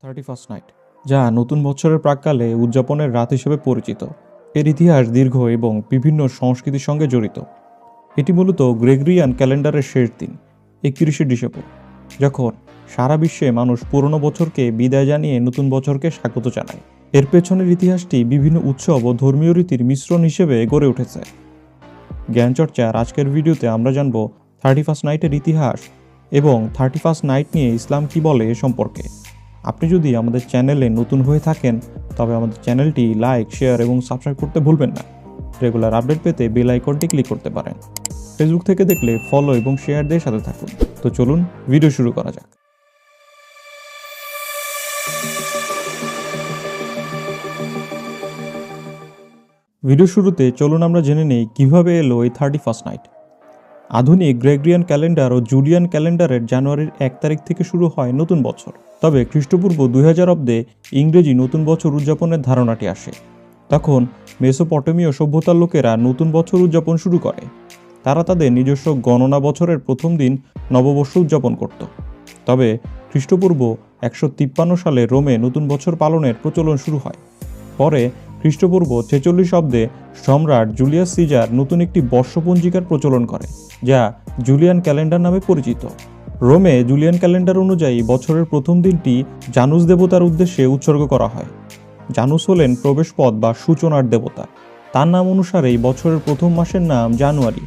31st night, যা নতুন বছরের প্রাক্কালে উদযাপনের রাত হিসেবে পরিচিত। এর ইতিহাস দীর্ঘ এবং বিভিন্ন সংস্কৃতির সঙ্গে জড়িত। এটি মূলত গ্রেগরিয়ান ক্যালেন্ডারের শেষ দিন, 31শে ডিসেম্বর, যখন সারা বিশ্বে মানুষ পুরনো বছরকে বিদায় জানিয়ে নতুন বছরকে স্বাগত জানায়। এর পেছনের ইতিহাসটি বিভিন্ন উৎসব ও ধর্মীয় রীতির মিশ্রণ হিসেবে গড়ে উঠেছে। জ্ঞানচর্চার আজকের ভিডিওতে আমরা জানব 31st নাইটের ইতিহাস এবং 31st নাইট নিয়ে ইসলাম কি বলে এ সম্পর্কে। আপনি যদি আমাদের চ্যানেলে নতুন হয়ে থাকেন তবে আমাদের চ্যানেলটি লাইক, শেয়ার এবং সাবস্ক্রাইব করতে ভুলবেন না। রেগুলার আপডেট পেতে বেল আইকনটি ক্লিক করতে পারেন। ফেসবুক থেকে দেখলে ফলো এবং শেয়ার দিয়ে সাথে থাকুন। তো চলুন ভিডিও শুরু করা যাক। ভিডিও শুরুতে চলুন আমরা জেনে নেই কিভাবে এলো এই 31st নাইট। আধুনিক গ্রেগরিয়ান ক্যালেন্ডার ও জুলিয়ান ক্যালেন্ডারের জানুয়ারির 1 তারিখ থেকে শুরু হয় নতুন বছর। তবে খ্রিস্টপূর্ব 2000 অব্দে ইংরেজি নতুন বছর উদযাপনের ধারণাটি আসে। তখন মেসোপটেমীয় সভ্যতার লোকেরা নতুন বছর উদযাপন শুরু করে। তারা তাদের নিজস্ব গণনা বছরের প্রথম দিন নববর্ষ উদযাপন করত। তবে খ্রিস্টপূর্ব 153 সালে রোমে নতুন বছর পালনের প্রচলন শুরু হয়। পরে খ্রিস্টপূর্ব 46 অব্দে সম্রাট জুলিয়াস সিজার নতুন একটি বর্ষপঞ্জিকার প্রচলন করে, যা জুলিয়ান ক্যালেন্ডার নামে পরিচিত। রোমে জুলিয়ান ক্যালেন্ডার অনুযায়ী বছরের প্রথম দিনটি জানুস দেবতার উদ্দেশ্যে উৎসর্গ করা হয়। জানুস হলেন প্রবেশপথ বা সূচনার দেবতা। তার নাম অনুসারেই বছরের প্রথম মাসের নাম জানুয়ারি।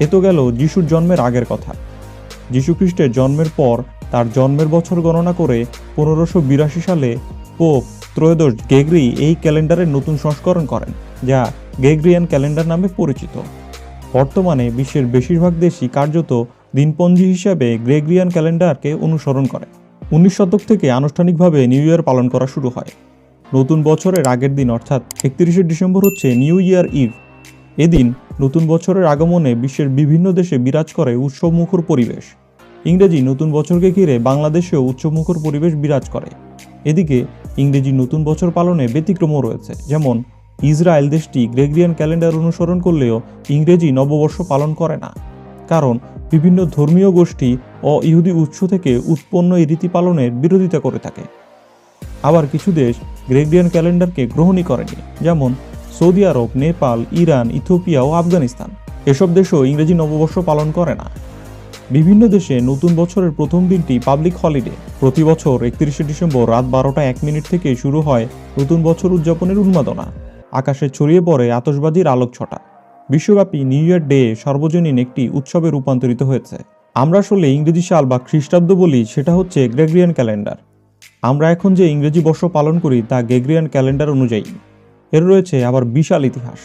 এ তো গেল যিশুর জন্মের আগের কথা। যীশুখ্রিস্টের জন্মের পর তার জন্মের বছর গণনা করে 1582 সালে পোপ ত্রয়োদশ গ্রেগরি এই ক্যালেন্ডারের নতুন সংস্করণ করেন, যা গ্রেগরিয়ান ক্যালেন্ডার নামে পরিচিত। বর্তমানে বিশ্বের বেশিরভাগ দেশই কার্যত দিনপঞ্জি হিসাবে গ্রেগরিয়ান ক্যালেন্ডারকে অনুসরণ করে। 19 শতক থেকে আনুষ্ঠানিকভাবে নিউ ইয়ার পালন করা শুরু হয়। নতুন বছরের আগের দিন অর্থাৎ 31শে ডিসেম্বর হচ্ছে নিউ ইয়ার ইভ। এদিন নতুন বছরের আগমনে বিশ্বের বিভিন্ন দেশে বিরাজ করে উৎসবমুখর পরিবেশ। ইংরেজি নতুন বছরকে ঘিরে বাংলাদেশেও উৎসবমুখর পরিবেশ বিরাজ করে। এদিকে ইংরেজি নতুন বছর পালনে ব্যতিক্রমও রয়েছে, যেমন ইসরায়েল দেশটি গ্রেগরিয়ান ক্যালেন্ডার অনুসরণ করলেও ইংরেজি নববর্ষ পালন করে না, কারণ বিভিন্ন ধর্মীয় গোষ্ঠী ও ইহুদি উৎস থেকে উৎপন্ন এই রীতি পালনের বিরোধিতা করে থাকে। আবার কিছু দেশ গ্রেগরিয়ান ক্যালেন্ডারকে গ্রহণই করেনি, যেমন সৌদি আরব, নেপাল, ইরান, ইথিওপিয়া ও আফগানিস্তান। এসব দেশও ইংরেজি নববর্ষ পালন করে না। বিভিন্ন দেশে নতুন বছরের প্রথম দিনটি পাবলিক হলিডে। প্রতি বছর 31শে ডিসেম্বর রাত 12:01 থেকে শুরু হয় নতুন বছর উদযাপনের উন্মাদনা। আকাশে ছড়িয়ে পড়ে আতশবাজির আলোকছটা। বিশ্বব্যাপী নিউ ইয়ার ডে সর্বজনীন একটি উৎসবে রূপান্তরিত হয়েছে। আমরা আসলে ইংরেজি সাল বা খ্রিস্টাব্দ বলি, সেটা হচ্ছে গ্রেগরিয়ান ক্যালেন্ডার। আমরা এখন যে ইংরেজি বর্ষ পালন করি তা গ্রেগরিয়ান ক্যালেন্ডার অনুযায়ী। এর রয়েছে আবার বিশাল ইতিহাস।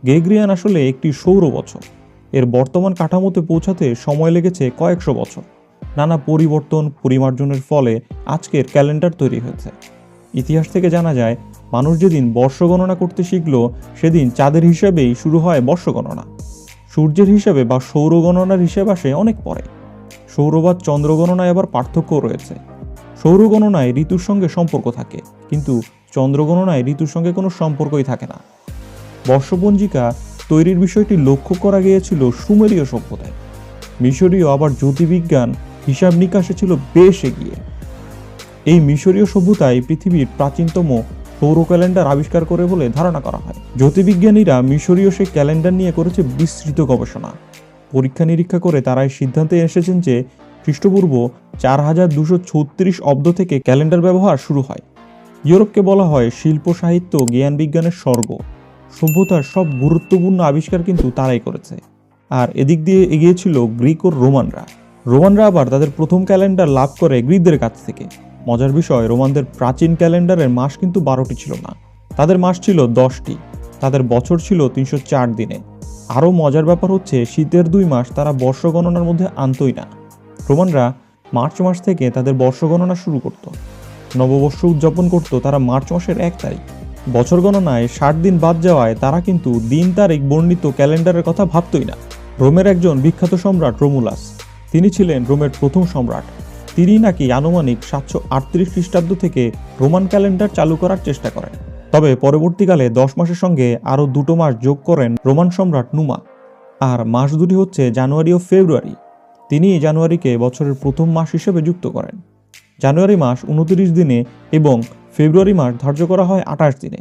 গ্রেগরিয়ান আসলে একটি সৌর বছর। এর বর্তমান কাঠামোতে পৌঁছাতে সময় লেগেছে কয়েকশো বছর। নানা পরিবর্তন পরিমার্জনের ফলে আজকের ক্যালেন্ডার তৈরি হয়েছে। ইতিহাস থেকে জানা যায়, মানুষ যেদিন বর্ষ গণনা করতে শিখল সেদিন চাঁদের হিসাবেই শুরু হয় বর্ষ গণনা। সূর্যের হিসাবে বা সৌর গণনার হিসেব আসে অনেক পরে। সৌরবাদ চন্দ্র গণনায় আবার পার্থক্য রয়েছে। সৌর গণনায় ঋতুর সঙ্গে সম্পর্ক থাকে, কিন্তু চন্দ্র গণনায় ঋতুর সঙ্গে কোনো সম্পর্কই থাকে না। বর্ষপঞ্জিকা তৈরির বিষয়টি লক্ষ্য করা গিয়েছিল সুমেরীয় সভ্যতায়। মিশরীয় আবার জ্যোতির্বিজ্ঞান হিসাব নিকাশে ছিল বেশ এগিয়ে। এই মিশরীয় সভ্যতায় পৃথিবীর প্রাচীনতম সৌর ক্যালেন্ডার আবিষ্কার করে বলে ধারণা করা হয়। জ্যোতির্বিজ্ঞানীরা মিশরীয় সেই ক্যালেন্ডার নিয়ে করেছে বিস্তৃত গবেষণা। পরীক্ষা নিরীক্ষা করে তারা এই সিদ্ধান্তে এসেছেন যে খ্রিস্টপূর্ব 4236 অব্দ থেকে ক্যালেন্ডার ব্যবহার শুরু হয়। ইউরোপকে বলা হয় শিল্প, সাহিত্য, জ্ঞান বিজ্ঞানের স্বর্গ। সভ্যতার সব গুরুত্বপূর্ণ আবিষ্কার কিন্তু তারাই করেছে। আর এদিক দিয়ে এগিয়েছিল গ্রিক ও রোমানরা আবার তাদের প্রথম ক্যালেন্ডার লাভ করে গ্রিকদের কাছ থেকে। মজার বিষয়, রোমানদের প্রাচীন ক্যালেন্ডারের মাস কিন্তু 12টি ছিল না, তাদের মাস ছিল 10টি। তাদের বছর ছিল 304 দিনে। আরও মজার ব্যাপার হচ্ছে, শীতের 2 মাস তারা বর্ষ গণনার মধ্যে আনতই না। রোমানরা মার্চ মাস থেকে তাদের বর্ষ গণনা শুরু করত। নববর্ষ উদযাপন করত তারা মার্চ মাসের 1 তারিখ। বছর গণনায় 60 দিন বাদ যাওয়ায় তারা কিন্তু দিন তারিখ বর্ণিত ক্যালেন্ডারের কথা ভাবতই না। রোমের একজন বিখ্যাত সম্রাট রোমুলাস, তিনি ছিলেন রোমের প্রথম সম্রাট। তিনি নাকি আনুমানিক 738 খ্রিস্টাব্দ থেকে রোমান ক্যালেন্ডার চালু করার চেষ্টা করেন। তবে পরবর্তীকালে 10 মাসের সঙ্গে আরও 2 মাস যোগ করেন রোমান সম্রাট নুমা। আর মাস দুটি হচ্ছে জানুয়ারি ও ফেব্রুয়ারি। তিনি জানুয়ারিকে বছরের প্রথম মাস হিসেবে যুক্ত করেন। জানুয়ারি মাস 29 দিনে এবং ফেব্রুয়ারি মাস ধার্য করা হয় 28 দিনে।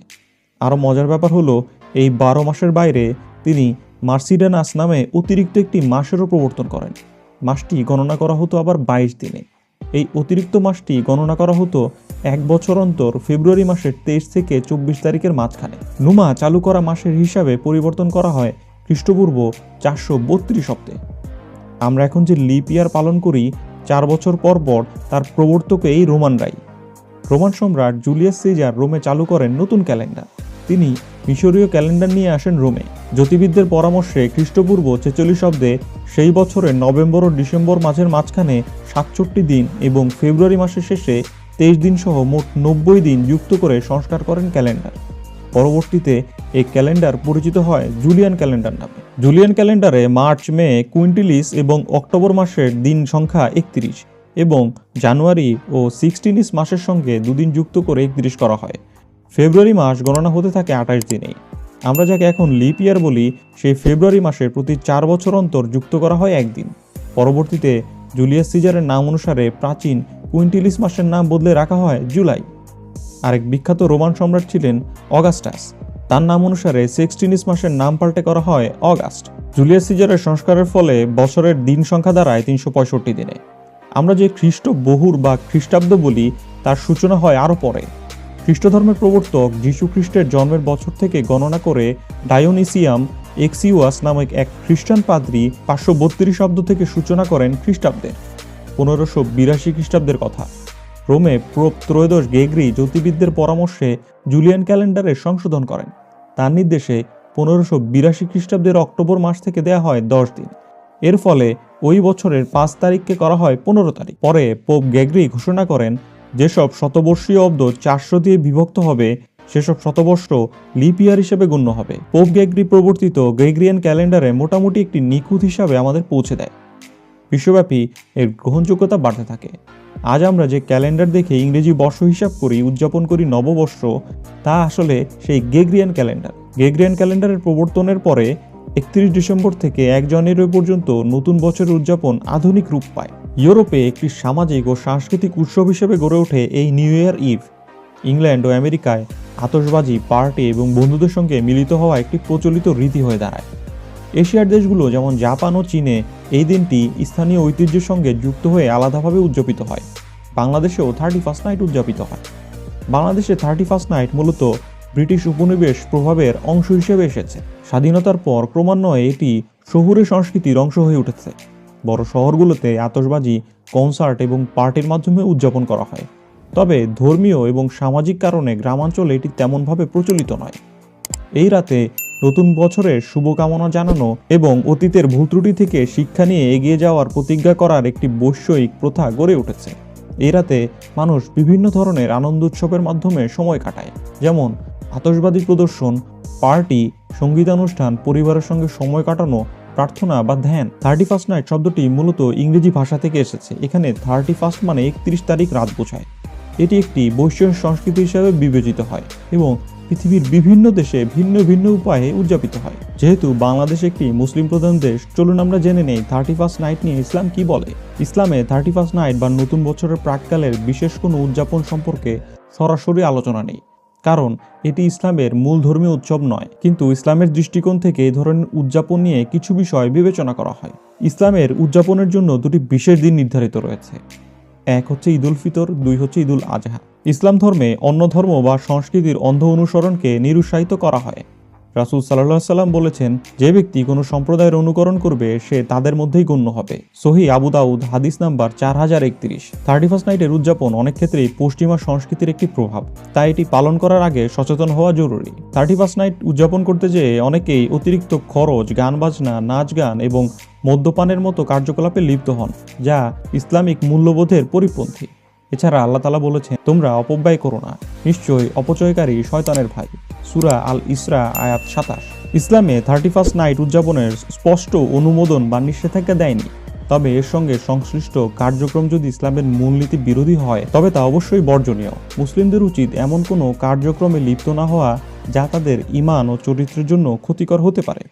আরও মজার ব্যাপার হলো এই 12 মাসের বাইরে তিনি মার্সিডানাস নামে অতিরিক্ত একটি মাসেরও প্রবর্তন করেন। মাসটি গণনা করা হতো আবার 22 দিনে। এই অতিরিক্ত মাসটি গণনা করা হতো এক বছর অন্তর ফেব্রুয়ারি মাসের 23 থেকে 24 তারিখের মাঝখানে। নুমা চালু করা মাসের হিসাবে পরিবর্তন করা হয় খ্রিস্টপূর্ব 432 অব্দে। আমরা এখন যে লিপ ইয়ার পালন করি 4 বছর পর পর, তার প্রবর্তক এই রোমানরাই। রোমান সম্রাট জুলিয়াস সিজার রোমে চালু করেন নতুন ক্যালেন্ডার। তিনি মিশরীয় ক্যালেন্ডার নিয়ে আসেন রোমে। জ্যোতির্বিদদের পরামর্শে খ্রিস্টপূর্ব 46 অব্দে সেই বছরের নভেম্বর ও ডিসেম্বর মাসের মাঝখানে 67 দিন এবং ফেব্রুয়ারি মাসের শেষে 23 দিন সহ মোট 90 দিন যুক্ত করে সংস্কার করেন ক্যালেন্ডার। পরবর্তীতে এই ক্যালেন্ডার পরিচিত হয় জুলিয়ান ক্যালেন্ডার নামে। জুলিয়ান ক্যালেন্ডারে মার্চ, মে, কুইন্টিলিস এবং অক্টোবর মাসের দিন সংখ্যা 31 এবং জানুয়ারি ও 16 মাসের সঙ্গে দুদিন যুক্ত করে 31 করা হয়। ফেব্রুয়ারি মাস গণনা হতে থাকে 28 দিনেই। আমরা যাকে এখন লিপ ইয়ার বলি, সেই ফেব্রুয়ারি মাসের প্রতি 4 বছর অন্তর যুক্ত করা হয় একদিন। পরবর্তীতে জুলিয়াস সিজারের নাম অনুসারে প্রাচীন কুইন্টিলিস মাসের নাম বদলে রাখা হয় জুলাই। আরেক বিখ্যাত রোমান সম্রাট ছিলেন অগাস্টাস। তার নাম অনুসারে 16 মাসের নাম পাল্টে করা হয় অগাস্ট। জুলিয়াস সিজারের সংস্কারের ফলে বছরের দিন সংখ্যা দাঁড়ায় 365 দিনে। আমরা যে খ্রিস্ট বহুর বা খ্রিস্টাব্দ বলি, তার সূচনা হয় আরও পরে। খ্রিস্ট ধর্মের প্রবর্তক যীশু খ্রিস্টের জন্মের বছর থেকে গণনা করে ডায়োনিসিয়াম এক্সিউয়াস নামক এক খ্রিস্টান পাদ্রী 532 অব্দ থেকে সূচনা করেন খ্রিস্টাব্দের। 1582 খ্রিস্টাব্দের কথা। রোমে পোপ ত্রয়োদশ গ্রেগরি জ্যোতির্বিদদের পরামর্শে জুলিয়ান ক্যালেন্ডারের সংশোধন করেন। তার নির্দেশে 1582 খ্রিস্টাব্দের অক্টোবর মাস থেকে দেয়া হয় 10 দিন। এর ফলে ওই বছরের 5 তারিখকে করা হয় 15 তারিখ। পরে পোপ গ্রেগরি ঘোষণা করেন যেসব শতবর্ষীয় অব্দ 400 দিয়ে বিভক্ত হবে সেসব শতবর্ষ লিপ ইয়ার হিসেবে গণ্য হবে। পোপ গ্রেগরি প্রবর্তিত গ্রেগরিয়ান ক্যালেন্ডারে মোটামুটি একটি নিখুঁত হিসাবে আমাদের পৌঁছে দেয়। বিশ্বব্যাপী এর গ্রহণযোগ্যতা বাড়তে থাকে। আজ আমরা যে ক্যালেন্ডার দেখে ইংরেজি বর্ষ হিসাব করি, উদযাপন করি নববর্ষ, তা আসলে সেই গ্রেগরিয়ান ক্যালেন্ডার। গ্রেগরিয়ান ক্যালেন্ডারের প্রবর্তনের পরে 31 ডিসেম্বর থেকে 1 জানুয়ারি পর্যন্ত নতুন বছরের উদযাপন আধুনিক রূপ পায়। ইউরোপে একটি সামাজিক ও সাংস্কৃতিক উৎসব হিসেবে গড়ে ওঠে এই নিউ ইয়ার ইভ। ইংল্যান্ড ও আমেরিকায় আতশবাজি, পার্টি এবং বন্ধুদের সঙ্গে মিলিত হওয়া একটি প্রচলিত রীতি হয়ে দাঁড়ায়। এশিয়ার দেশগুলো যেমন জাপান ও চীনে এই দিনটি স্থানীয় ঐতিহ্যের সঙ্গে যুক্ত হয়ে আলাদাভাবে উদযাপিত হয়। বাংলাদেশেও 31st নাইট উদযাপিত হয়। বাংলাদেশে 31st নাইট মূলত ব্রিটিশ উপনিবেশ প্রভাবের অংশ হিসেবে এসেছে। স্বাধীনতার পর ক্রমান্বয়ে এটি শহুরে সংস্কৃতির অংশ হয়ে উঠেছে। বড় শহরগুলোতে আতশবাজি, কনসার্ট এবং পার্টির মাধ্যমে উদযাপন করা হয়। তবে ধর্মীয় এবং সামাজিক কারণে গ্রামাঞ্চলে এটি তেমনভাবে প্রচলিত নয়। এই রাতে নতুন বছরের শুভকামনা জানানো এবং অতীতের ভুল ত্রুটি থেকে শিক্ষা নিয়ে এগিয়ে যাওয়ার প্রতিজ্ঞা করার একটি বৈশ্বিক প্রথা গড়ে উঠেছে। এই রাতে মানুষ বিভিন্ন ধরনের আনন্দ উৎসবের মাধ্যমে সময় কাটায়, যেমন আতশবাজি প্রদর্শন, পার্টি, সঙ্গীতানুষ্ঠান, পরিবারের সঙ্গে সময় কাটানো, প্রার্থনা বা ধ্যান। 31st নাইট শব্দটি মূলত ইংরেজি ভাষা থেকে এসেছে। এখানে 31st মানে 31 তারিখ রাত বোঝায়। এটি একটি বৈশ্বিক সংস্কৃতি হিসেবে বিবেচিত হয় এবং পৃথিবীর বিভিন্ন দেশে ভিন্ন ভিন্ন উপায়ে উদযাপিত হয়। যেহেতু বাংলাদেশ একটি মুসলিম প্রধান দেশ, চলুন আমরা জেনে নেই 31st নাইট নিয়ে ইসলাম কি বলে। ইসলামে 31st নাইট বা নতুন বছরের প্রাক্কালের বিশেষ কোনো উদযাপন সম্পর্কে সরাসরি আলোচনা নেই, কারণ এটি ইসলামের মূল ধর্মীয় উৎসব নয়। কিন্তু ইসলামের দৃষ্টিকোণ থেকে এই ধরনের উদযাপন নিয়ে কিছু বিষয় বিবেচনা করা হয়। ইসলামের উদযাপনের জন্য দুটি বিশেষ দিন নির্ধারিত রয়েছে। এক হচ্ছে ঈদ উল ফিতর, 2 হচ্ছে ঈদ উল আজহা। ইসলাম ধর্মে অন্য ধর্ম বা সংস্কৃতির অন্ধ অনুসরণকে নিরুৎসাহিত করা হয়। রাসূল সাল্লাল্লাহু আলাইহি সাল্লাম বলেছেন, যে ব্যক্তি কোনো সম্প্রদায়ের অনুকরণ করবে সে তাদের মধ্যেই গণ্য হবে। সহিহ আবু দাউদ হাদিস নাম্বার 4031। 31st নাইটের উদযাপন অনেক ক্ষেত্রেই পশ্চিমা সংস্কৃতির একটি প্রভাব, তাই এটি পালন করার আগে সচেতন হওয়া জরুরি। 31st নাইট উদযাপন করতে যেয়ে অনেকেই অতিরিক্ত খরচ, গান বাজনা, নাচ গান এবং মদ্যপানের মতো কার্যকলাপে লিপ্ত হন, যা ইসলামিক মূল্যবোধের পরিপন্থী। এছাড়া আল্লাহ তাআলা বলেছেন, তোমরা অপব্যয় করো না, নিশ্চয়ই অপচয়কারী শয়তানের ভাই। সূরা আল ইসরা আয়াত 27। ইসলামে 31st নাইট উদযাপনের স্পষ্ট অনুমোদন বা নিষেধাজ্ঞা দেয়নি, তবে এর সঙ্গে সংশ্লিষ্ট কার্যক্রম যদি ইসলামের মূলনীতি বিরোধী হয় তবে তা অবশ্যই বর্জনীয়। মুসলিমদের উচিত এমন কোনো কার্যক্রমে লিপ্ত না হওয়া যা তাদের ঈমান ও চরিত্রের জন্য ক্ষতিকর হতে পারে।